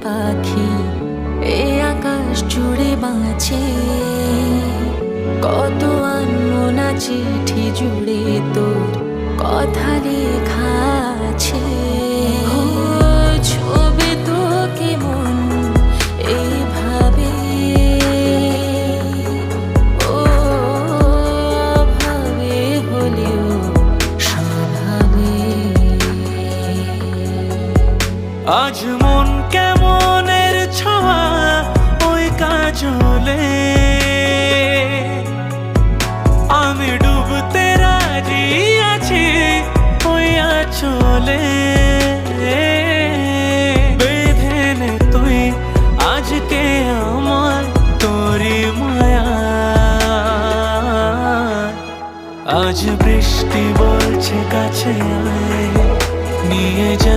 পাখি এ আকাশ জুড়ে বাঁচে। কত আনমনা চিঠি জুড়ে তোর কথা লেখা আছে। ছবি তোকে মন এইভাবে ও ভাবে হলেও স্বভাবে। আজ মন কেমনের ছোঁয়া ওই কাজলে, আমি ডুবতে রাজি আছি ওই আঁচলে। বেঁধে নে তুই আজকে আমার তোরি মায়া। আজ বৃষ্টি বলছে কাছে আয়, নিয়ে যা